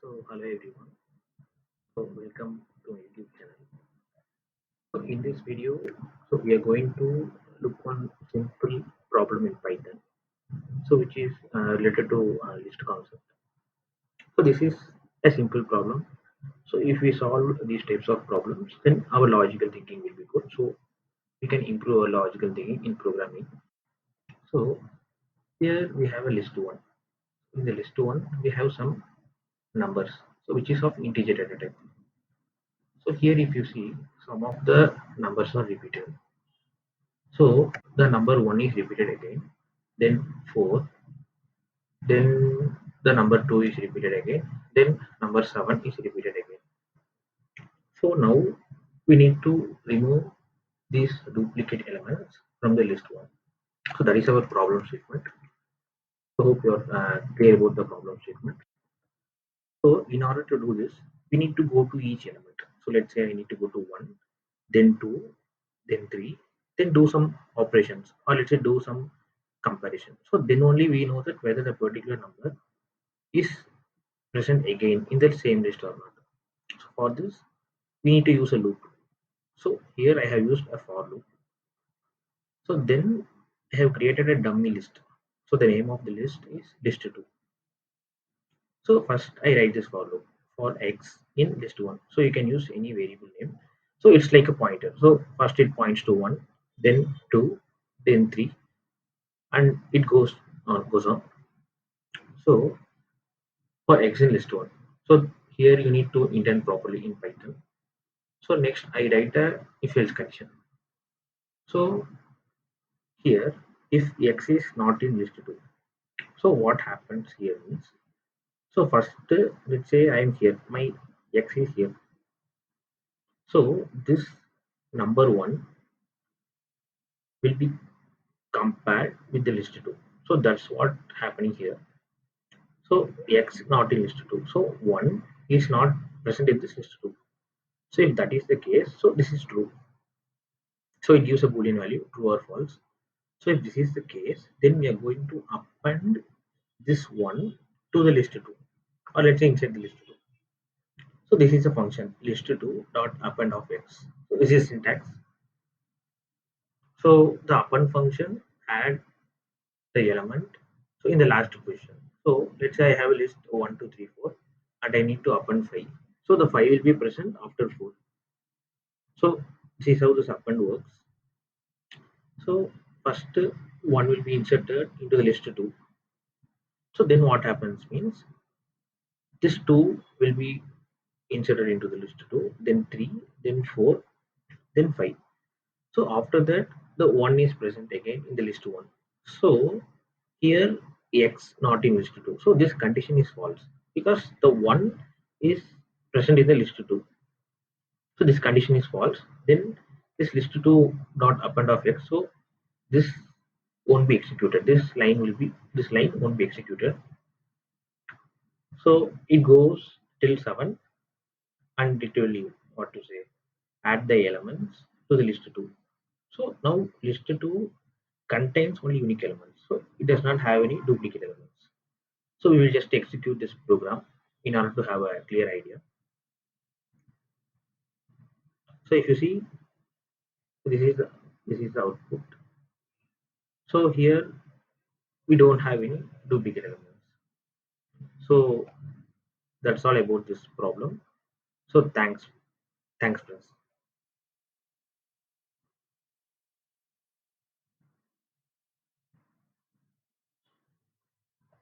So hello everyone. So welcome to my YouTube channel. So in this video, we are going to look on simple problem in Python. So which is related to list concept. So this is a simple problem. So if we solve these types of problems, then our logical thinking will be good. So we can improve our logical thinking in programming. So here we have a list one. In the list one, we have some numbers. So which is of integer data type. So here if you see some of the numbers are repeated. So the number 1 is repeated again, then 4, then the number 2 is repeated again, then number 7 is repeated again. So now we need to remove these duplicate elements from the list 1. So that is our problem statement. So hope you are clear about the problem statement. So in order to do this, we need to go to each element. So let's say I need to go to 1, then 2, then 3, then do some operations, or let's say do some comparison. So then only we know that whether the particular number is present again in the same list or not. So for this, we need to use a loop. So here I have used a for loop. So then I have created a dummy list. So the name of the list is list2. So first I write this for loop for x in list1. So you can use any variable name. So it's like a pointer. So first it points to 1, then 2, then 3, and it goes on. So for x in list 1. So here you need to indent properly in Python. So next I write a if else condition. So here if x is not in list 2. So what happens here means, so first let's say I am here, my x is here. So this number 1 will be compared with the list 2. So that's what happening here. So x not in list 2. So 1 is not present in this list 2. So if that is the case, so this is true. So it gives a boolean value, true or false. So if this is the case, then we are going to append this one to the list 2, or let's say inside the list 2. So this is a function list2 dot append of x. So this is syntax. So the append function add the element. So in the last position. So let's say I have a list 1, 2, 3, 4, and I need to append 5. So the 5 will be present after 4. So this is how this append works. So first one will be inserted into the list 2. So then what happens means this 2 will be inserted into the list 2, then 3, then 4, then 5. So after that the 1 is present again in the list 1. So here x not in list 2. So this condition is false because the 1 is present in the list 2. So this condition is false. Then this list 2 dot append of x. So this won't be executed. This line won't be executed. So it goes till 7 and it will leave what to say add the elements to the list 2. So now list 2 contains only unique elements. So it does not have any duplicate elements. So we will just execute this program in order to have a clear idea. So if you see this is the output. So here we don't have any duplicate elements. So that's all about this problem. So thanks friends.